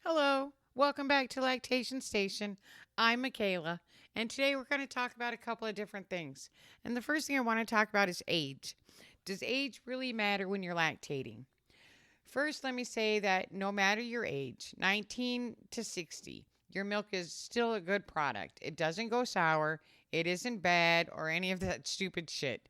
Hello, welcome back to Lactation Station. I'm Michaela, and today we're going to talk about a couple of different things. And the first thing I want to talk about is age. Does age really matter when you're lactating? First, let me say that no matter your age, 19 to 60, your milk is still a good product. It doesn't go sour, it isn't bad, or any of that stupid shit.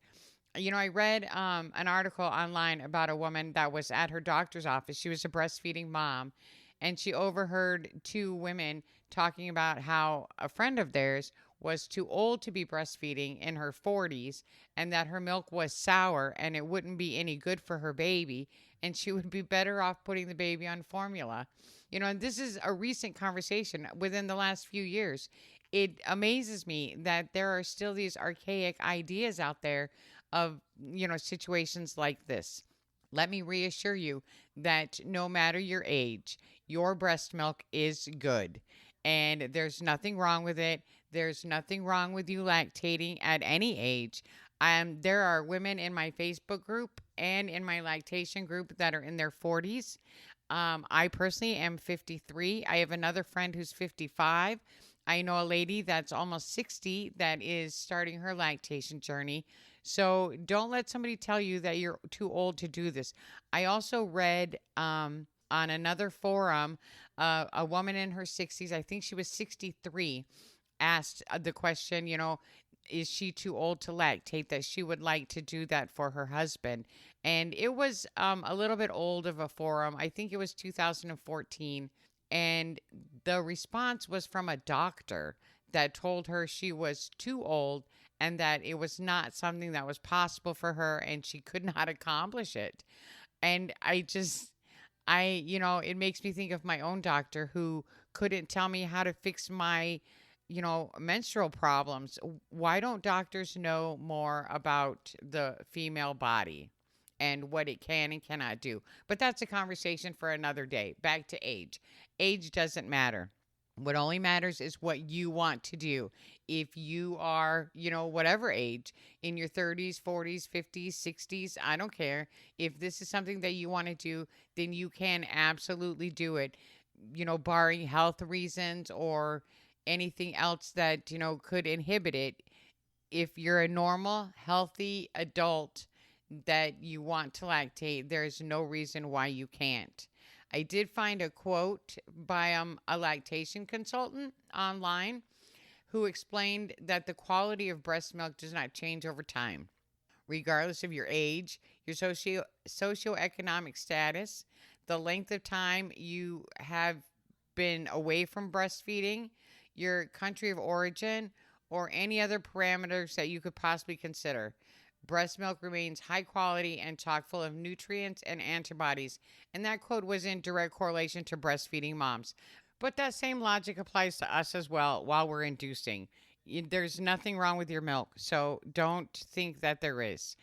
I read an article online about a woman that was at her doctor's office. She was a breastfeeding mom, and she overheard two women talking about how a friend of theirs was too old to be breastfeeding in her 40s and that her milk was sour and it wouldn't be any good for her baby and she would be better off putting the baby on formula. And this is a recent conversation within the last few years. It amazes me that there are still these archaic ideas out there of, situations like this. Let me reassure you that no matter your age, your breast milk is good. And there's nothing wrong with it. There's nothing wrong with you lactating at any age. There are women in my Facebook group and in my lactation group that are in their 40s. I personally am 53. I have another friend who's 55. I know a lady that's almost 60 that is starting her lactation journey. So don't let somebody tell you that you're too old to do this. I also read on another forum a woman in her 60s, I think she was 63, asked the question, is she too old to lactate, that she would like to do that for her husband. And it was a little bit old of a forum. I think it was 2014. And the response was from a doctor that told her she was too old and that it was not something that was possible for her and she could not accomplish it. And it makes me think of my own doctor who couldn't tell me how to fix my, menstrual problems. Why don't doctors know more about the female body and what it can and cannot do? But that's a conversation for another day. Back to age. Age doesn't matter. What only matters is what you want to do. If you are, whatever age, in your 30s, 40s, 50s, 60s, I don't care. If this is something that you want to do, then you can absolutely do it, barring health reasons or anything else that, could inhibit it. If you're a normal, healthy adult that you want to lactate, there's no reason why you can't. I did find a quote by a lactation consultant online who explained that the quality of breast milk does not change over time, regardless of your age, your socioeconomic status, the length of time you have been away from breastfeeding, your country of origin, or any other parameters that you could possibly consider. Breast milk remains high quality and chock full of nutrients and antibodies. And that quote was in direct correlation to breastfeeding moms. But that same logic applies to us as well while we're inducing. There's nothing wrong with your milk, so don't think that there is.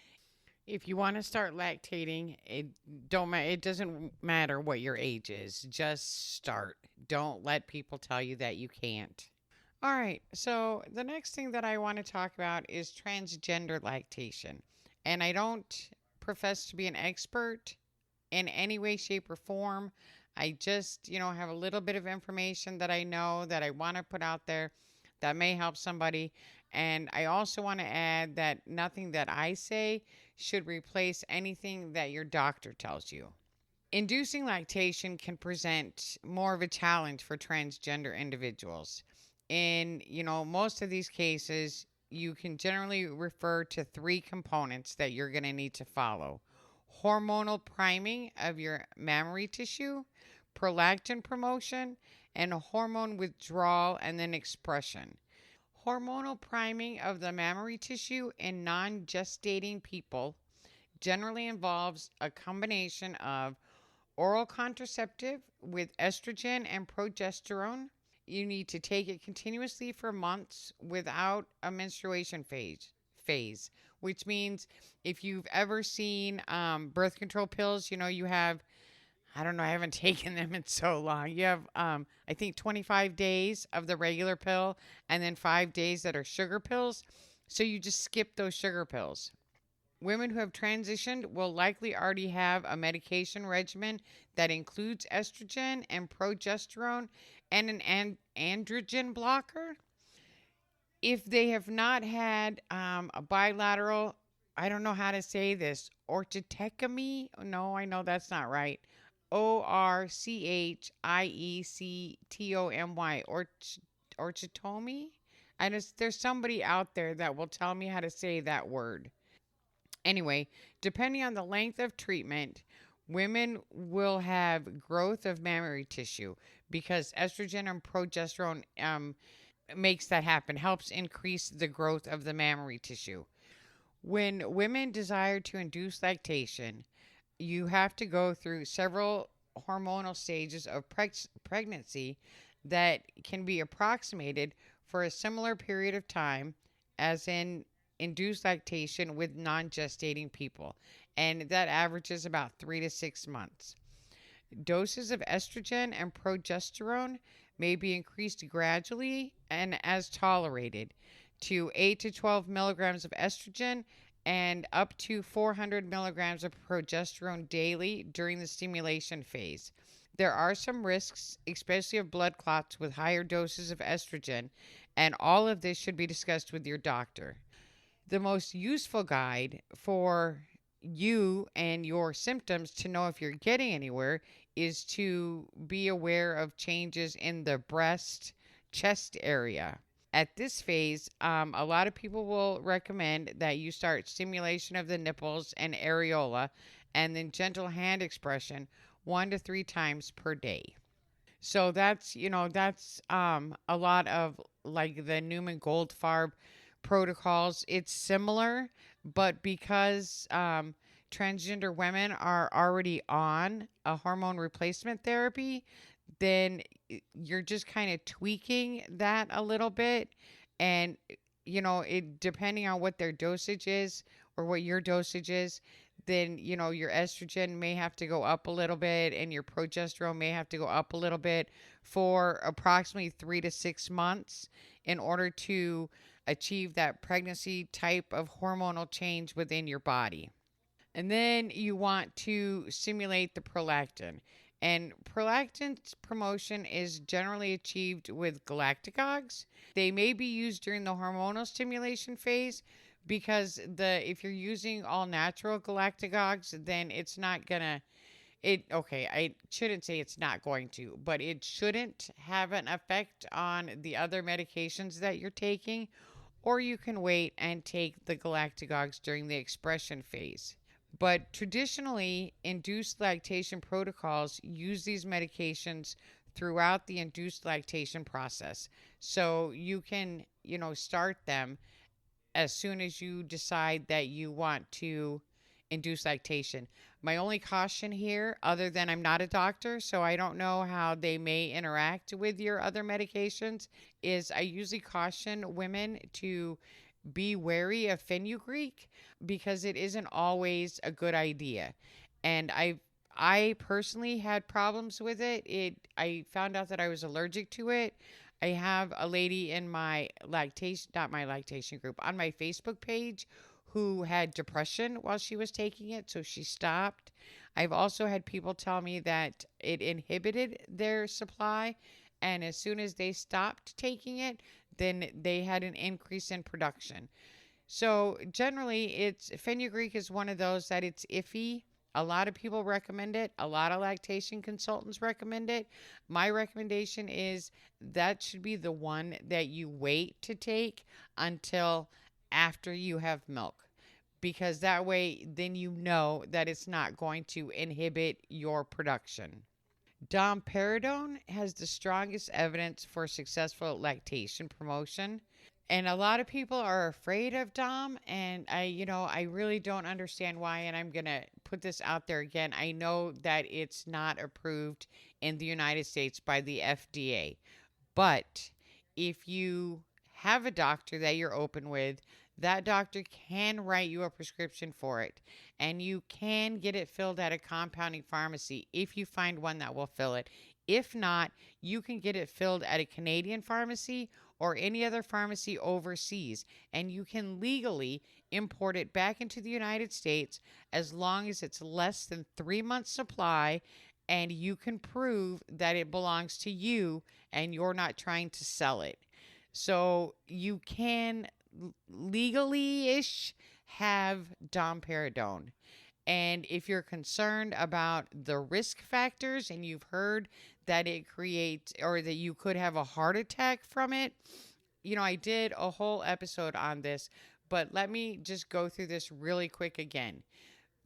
If you want to start lactating, it doesn't matter what your age is. Just start. Don't let people tell you that you can't. All right, so the next thing that I want to talk about is transgender lactation. And I don't profess to be an expert in any way, shape, or form. I just, have a little bit of information that I know that I want to put out there that may help somebody. And I also want to add that nothing that I say should replace anything that your doctor tells you. Inducing lactation can present more of a challenge for transgender individuals. In, most of these cases, you can generally refer to three components that you're going to need to follow: hormonal priming of your mammary tissue, prolactin promotion, and hormone withdrawal and then expression. Hormonal priming of the mammary tissue in non gestating people generally involves a combination of oral contraceptive with estrogen and progesterone. You need to take it continuously for months without a menstruation phase, which means if you've ever seen birth control pills, you have, I don't know, I haven't taken them in so long. You have, I think, 25 days of the regular pill and then 5 days that are sugar pills. So you just skip those sugar pills. Women who have transitioned will likely already have a medication regimen that includes estrogen and progesterone and an androgen blocker. If they have not had a bilateral, I don't know how to say this, orchitectomy. No, I know that's not right. Orchiectomy, orchitomy. I just there's somebody out there that will tell me how to say that word. Anyway, depending on the length of treatment, women will have growth of mammary tissue because estrogen and progesterone makes that happen, helps increase the growth of the mammary tissue. When women desire to induce lactation, you have to go through several hormonal stages of pregnancy that can be approximated for a similar period of time as in induced lactation with non gestating people. And that averages about 3 to 6 months. Doses of estrogen and progesterone may be increased gradually and as tolerated to 8 to 12 milligrams of estrogen and up to 400 milligrams of progesterone daily during the stimulation phase. There are some risks, especially of blood clots with higher doses of estrogen, and all of this should be discussed with your doctor. The most useful guide for you and your symptoms to know if you're getting anywhere is to be aware of changes in the breast chest area. At this phase, a lot of people will recommend that you start stimulation of the nipples and areola and then gentle hand expression 1 to 3 times per day. So that's a lot of like the Newman Goldfarb protocols. It's similar, but because transgender women are already on a hormone replacement therapy, then you're just kind of tweaking that a little bit. And, it depending on what their dosage is or what your dosage is, then, your estrogen may have to go up a little bit and your progesterone may have to go up a little bit for approximately 3 to 6 months in order to achieve that pregnancy type of hormonal change within your body. And then you want to stimulate the prolactin. And prolactin's promotion is generally achieved with galactagogues. They may be used during the hormonal stimulation phase because if you're using all natural galactagogues, then it's not gonna I shouldn't say it's not going to, but it shouldn't have an effect on the other medications that you're taking, or you can wait and take the galactagogues during the expression phase. But traditionally, induced lactation protocols use these medications throughout the induced lactation process. So you can, start them as soon as you decide that you want to induce lactation. My only caution here, other than I'm not a doctor, so I don't know how they may interact with your other medications, is I usually caution women to be wary of fenugreek because it isn't always a good idea. And I personally had problems with it. I found out that I was allergic to it. I have a lady in my lactation, not my lactation group, on my Facebook page who had depression while she was taking it, so she stopped. I've also had people tell me that it inhibited their supply, and as soon as they stopped taking it, then they had an increase in production. So generally, it's fenugreek is one of those that it's iffy. A lot of people recommend it. A lot of lactation consultants recommend it. My recommendation is that should be the one that you wait to take until after you have milk, because that way then you know that it's not going to inhibit your production. Domperidone has the strongest evidence for successful lactation promotion. And a lot of people are afraid of Dom, and I really don't understand why. And I'm going to put this out there again. I know that it's not approved in the United States by the FDA, but if you have a doctor that you're open with, that doctor can write you a prescription for it, and you can get it filled at a compounding pharmacy if you find one that will fill it. If not, you can get it filled at a Canadian pharmacy, or any other pharmacy overseas, and you can legally import it back into the United States as long as it's less than 3 months' supply and you can prove that it belongs to you and you're not trying to sell it. So you can legally ish have domperidone. And if you're concerned about the risk factors and you've heard that it creates or that you could have a heart attack from it, I did a whole episode on this, but let me just go through this really quick again.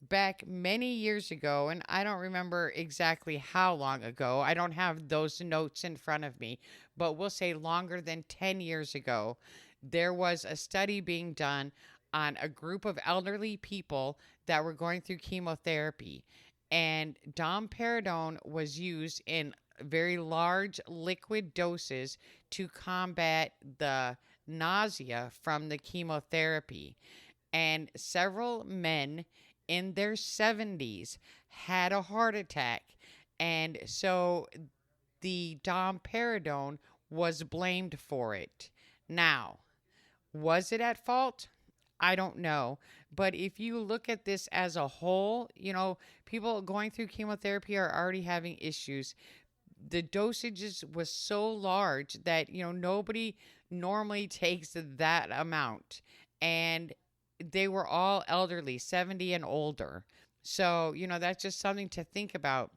Back many years ago, and I don't remember exactly how long ago, I don't have those notes in front of me, but we'll say longer than 10 years ago, there was a study being done on a group of elderly people that were going through chemotherapy. And domperidone was used in very large liquid doses to combat the nausea from the chemotherapy. And several men in their 70s had a heart attack. And so the domperidone was blamed for it. Now, was it at fault? I don't know. But if you look at this as a whole, people going through chemotherapy are already having issues. The dosages was so large that, nobody normally takes that amount. And they were all elderly, 70 and older. So, that's just something to think about.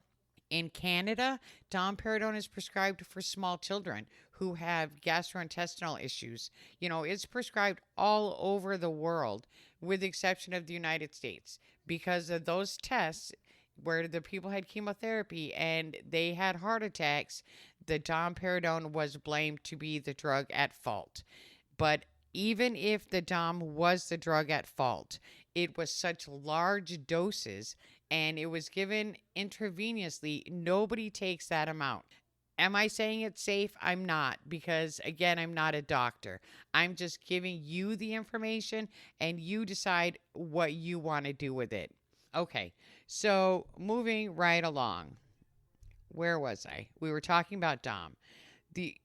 In Canada, domperidone is prescribed for small children who have gastrointestinal issues. It's prescribed all over the world, with the exception of the United States, because of those tests where the people had chemotherapy and they had heart attacks. The domperidone was blamed to be the drug at fault. But even if the Dom was the drug at fault, it was such large doses and it was given intravenously. Nobody takes that amount. Am I saying it's safe? I'm not, because again, I'm not a doctor. I'm just giving you the information and you decide what you want to do with it. Okay, so moving right along. Where was I? We were talking about Dom.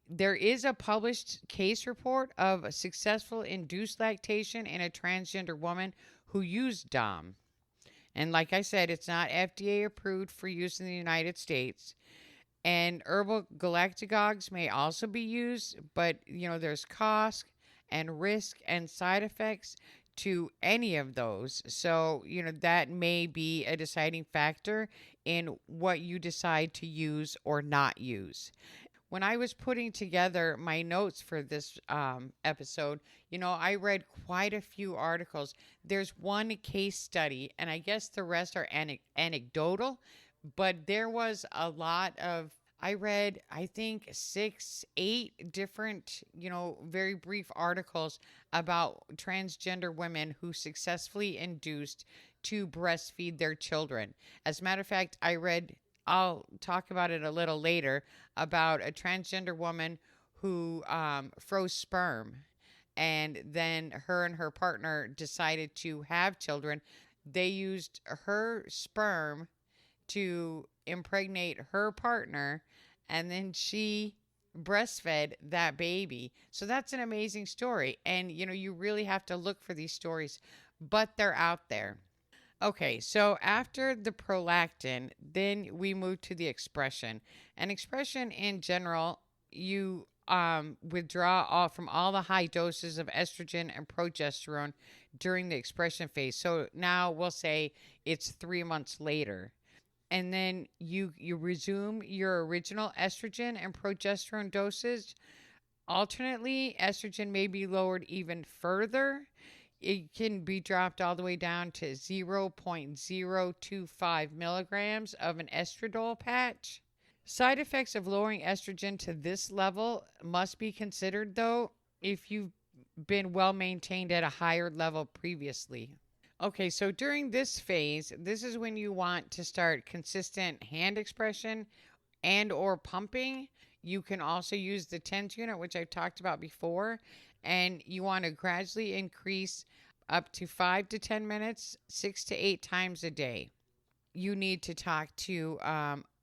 There is a published case report of a successful induced lactation in a transgender woman who used Dom. And like I said, it's not FDA approved for use in the United States. And herbal galactagogues may also be used, but there's cost and risk and side effects to any of those. So, that may be a deciding factor in what you decide to use or not use. When I was putting together my notes for this episode, I read quite a few articles. There's one case study, and I guess the rest are anecdotal, but there was a lot of, I read, I think 6, 8 different, very brief articles about transgender women who successfully induced to breastfeed their children. As a matter of fact, I'll talk about it a little later, about a transgender woman who froze sperm, and then her and her partner decided to have children. They used her sperm to impregnate her partner, and then she breastfed that baby. So that's an amazing story. And, you really have to look for these stories, but they're out there. Okay, so after the prolactin, then we move to the expression. And expression in general, you withdraw from all the high doses of estrogen and progesterone during the expression phase. So now we'll say it's 3 months later. And then you resume your original estrogen and progesterone dosage. Alternately, estrogen may be lowered even further. It can be dropped all the way down to 0.025 milligrams of an estradiol patch. Side effects of lowering estrogen to this level must be considered, though, if you've been well maintained at a higher level previously. Okay, so during this phase, this is when you want to start consistent hand expression and or pumping. You can also use the TENS unit, which I've talked about before, and you want to gradually increase up to 5 to 10 minutes, 6 to 8 times a day. You need to talk to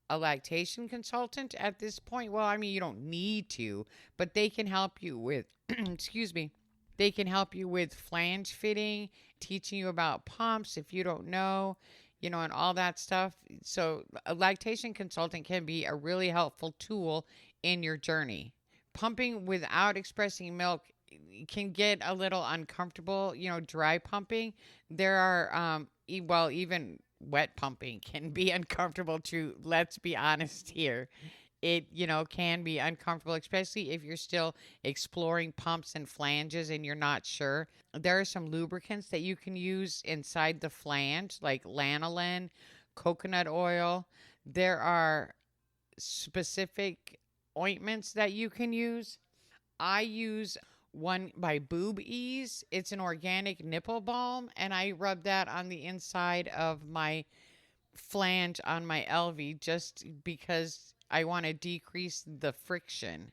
a lactation consultant at this point. Well, I mean, you don't need to, but they can help you with, excuse me, they can help you with flange fitting, teaching you about pumps if you don't know, and all that stuff. So, a lactation consultant can be a really helpful tool in your journey. Pumping without expressing milk can get a little uncomfortable, dry pumping. There are, well, even wet pumping can be uncomfortable too. Let's be honest here. It, can be uncomfortable, especially if you're still exploring pumps and flanges and you're not sure. There are some lubricants that you can use inside the flange, like lanolin, coconut oil. There are specific ointments that you can use. I use one by Boob Ease. It's an organic nipple balm, and I rub that on the inside of my flange on my LV just because I want to decrease the friction.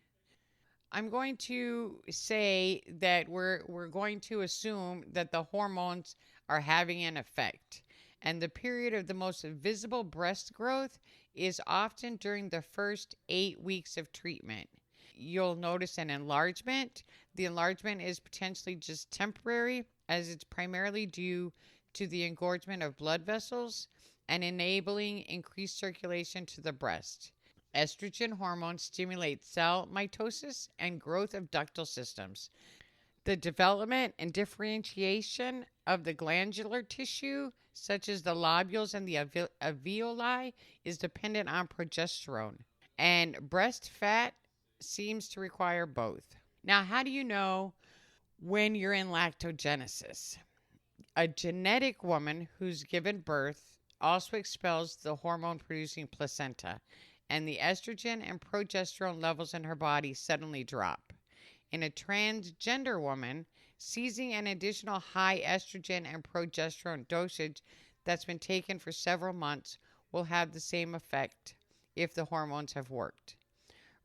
I'm going to say that we're going to assume that the hormones are having an effect. And the period of the most visible breast growth is often during the first 8 weeks of treatment. You'll notice an enlargement. The enlargement is potentially just temporary, as it's primarily due to the engorgement of blood vessels and enabling increased circulation to the breast. Estrogen hormones stimulate cell mitosis and growth of ductal systems. The development and differentiation of the glandular tissue, such as the lobules and the alveoli, is dependent on progesterone. And breast fat seems to require both. Now, how do you know when you're in lactogenesis? A genetic woman who's given birth also expels the hormone producing placenta, and the estrogen and progesterone levels in her body suddenly drop. In a transgender woman, seizing an additional high estrogen and progesterone dosage that's been taken for several months will have the same effect if the hormones have worked.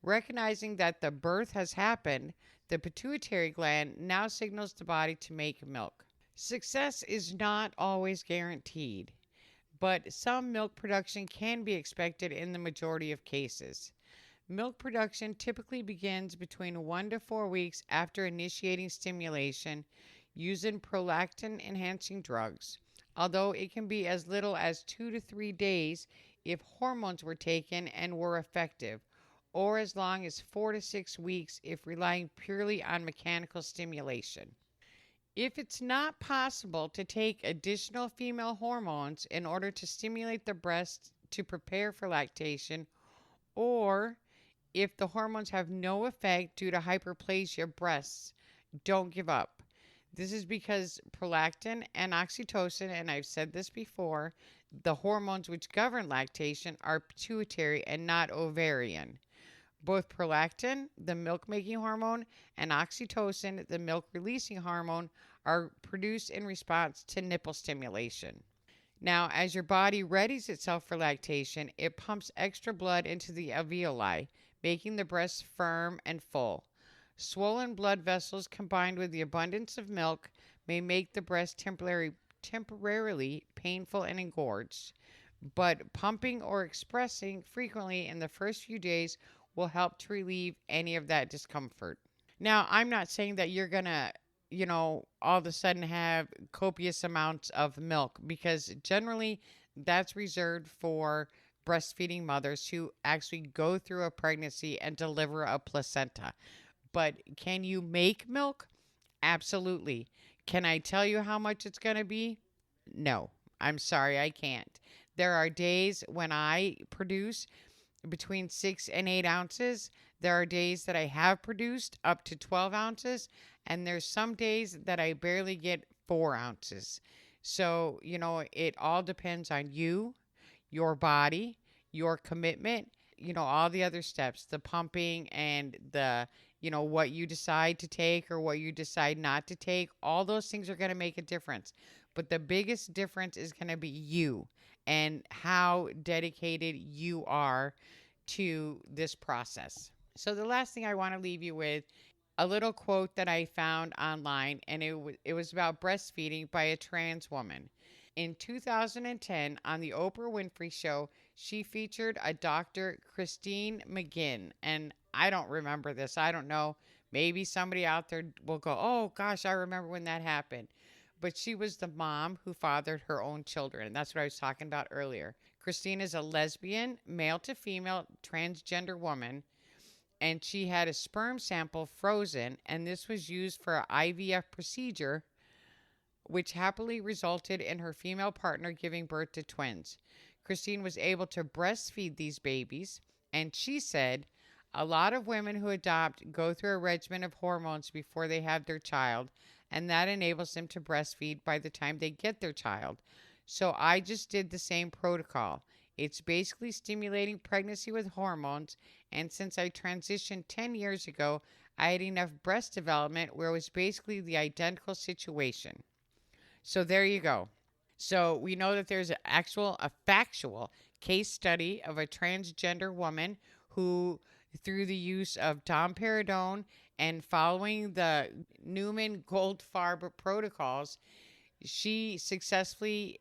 Recognizing that the birth has happened, the pituitary gland now signals the body to make milk. Success is not always guaranteed, but some milk production can be expected in the majority of cases. Milk production typically begins between 1 to 4 weeks after initiating stimulation using prolactin enhancing drugs, although it can be as little as 2 to 3 days if hormones were taken and were effective, or as long as 4 to 6 weeks if relying purely on mechanical stimulation. If it's not possible to take additional female hormones in order to stimulate the breast to prepare for lactation, or if the hormones have no effect due to hyperplasia of breasts, don't give up. This is because prolactin and oxytocin, and I've said this before, the hormones which govern lactation are pituitary and not ovarian. Both prolactin, the milk making hormone, and oxytocin, the milk releasing hormone, are produced in response to nipple stimulation. Now, as your body readies itself for lactation, it pumps extra blood into the alveoli, making the breast firm and full. Swollen blood vessels combined with the abundance of milk may make the breast temporarily painful and engorged, but pumping or expressing frequently in the first few days will help to relieve any of that discomfort. Now, I'm not saying that you're going to, all of a sudden have copious amounts of milk, because generally that's reserved for breastfeeding mothers who actually go through a pregnancy and deliver a placenta. But can you make milk? Absolutely. Can I tell you how much it's going to be? No, I'm sorry, I can't. There are days when I produce between 6 and 8 ounces. There are days that I have produced up to 12 ounces, and there's some days that I barely get 4 ounces. So, it all depends on you, your body, your commitment, all the other steps, the pumping and the, what you decide to take or what you decide not to take. All those things are going to make a difference. But the biggest difference is going to be you and how dedicated you are to this process. So the last thing I want to leave you with, a little quote that I found online, and it was about breastfeeding by a trans woman. In 2010, on the Oprah Winfrey Show, she featured a Dr. Christine McGinn. And I don't remember this. I don't know. Maybe somebody out there will go, oh gosh, I remember when that happened. But she was the mom who fathered her own children. And that's what I was talking about earlier. Christine is a lesbian, male to female, transgender woman. And she had a sperm sample frozen. And this was used for an IVF procedure which happily resulted in her female partner giving birth to twins. Christine was able to breastfeed these babies, and she said, a lot of women who adopt go through a regimen of hormones before they have their child, and that enables them to breastfeed by the time they get their child. So I just did the same protocol. It's basically stimulating pregnancy with hormones, and since I transitioned 10 years ago, I had enough breast development where it was basically the identical situation. So there you go. So we know that there's a factual case study of a transgender woman who, through the use of domperidone and following the Newman Goldfarb protocols, she successfully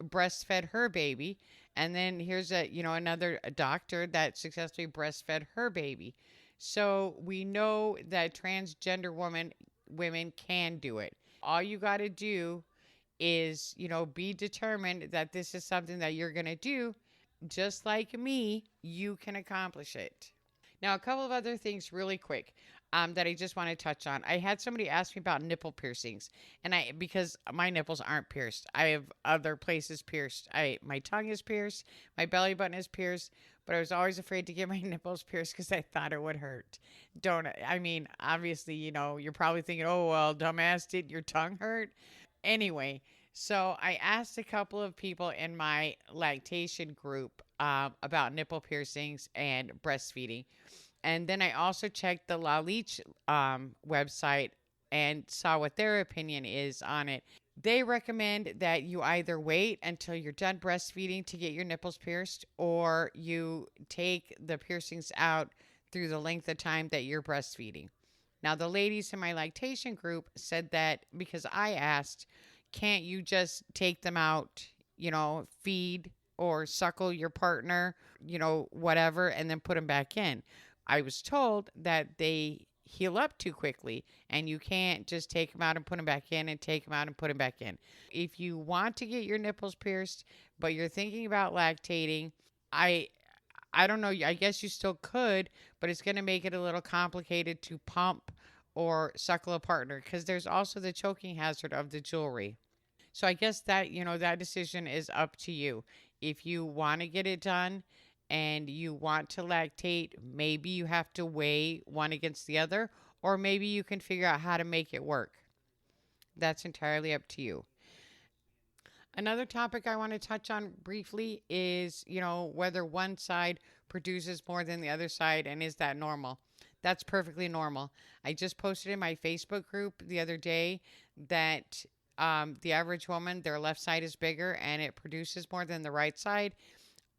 breastfed her baby. And then here's another doctor that successfully breastfed her baby. So we know that transgender women can do it. All you got to do is, be determined that this is something that you're going to do. Just like me, you can accomplish it. Now, a couple of other things really quick that I just want to touch on. I had somebody ask me about nipple piercings, and because my nipples aren't pierced, I have other places pierced. My tongue is pierced, my belly button is pierced, but I was always afraid to get my nipples pierced because I thought it would hurt. Obviously, you're probably thinking, oh, well, dumbass, did your tongue hurt? Anyway, so I asked a couple of people in my lactation group about nipple piercings and breastfeeding. And then I also checked the La Leach website and saw what their opinion is on it. They recommend that you either wait until you're done breastfeeding to get your nipples pierced, or you take the piercings out through the length of time that you're breastfeeding. Now, the ladies in my lactation group said that because I asked, can't you just take them out, feed or suckle your partner, whatever, and then put them back in? I was told that they heal up too quickly, and you can't just take them out and put them back in and take them out and put them back in. If you want to get your nipples pierced, but you're thinking about lactating, I don't know. I guess you still could, but it's going to make it a little complicated to pump or suckle a partner because there's also the choking hazard of the jewelry. So I guess that, that decision is up to you. If you want to get it done and you want to lactate, maybe you have to weigh one against the other, or maybe you can figure out how to make it work. That's entirely up to you. Another topic I want to touch on briefly is, whether one side produces more than the other side, and is that normal? That's perfectly normal. I just posted in my Facebook group the other day that the average woman, their left side is bigger and it produces more than the right side.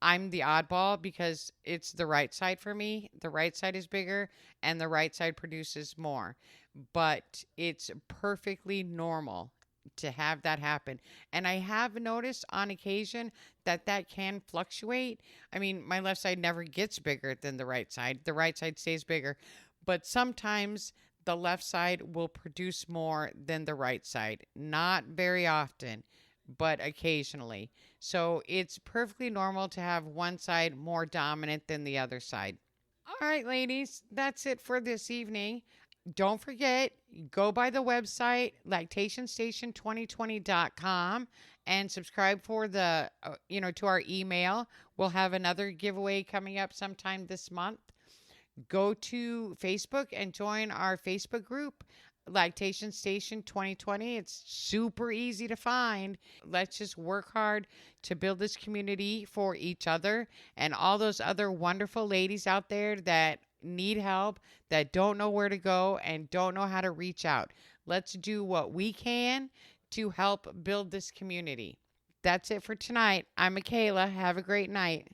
I'm the oddball because it's the right side for me. The right side is bigger and the right side produces more. But it's perfectly normal to have that happen. And I have noticed on occasion that can fluctuate. My left side never gets bigger than the right side. The right side stays bigger. But sometimes the left side will produce more than the right side. Not very often, but occasionally. So it's perfectly normal to have one side more dominant than the other side. All right, ladies, that's it for this evening. Don't forget, go by the website, lactationstation2020.com, and subscribe for to our email. We'll have another giveaway coming up sometime this month. Go to Facebook and join our Facebook group, Lactation Station 2020. It's super easy to find. Let's just work hard to build this community for each other and all those other wonderful ladies out there that need help, that don't know where to go and don't know how to reach out. Let's do what we can to help build this community. That's it for tonight. I'm Michaela. Have a great night.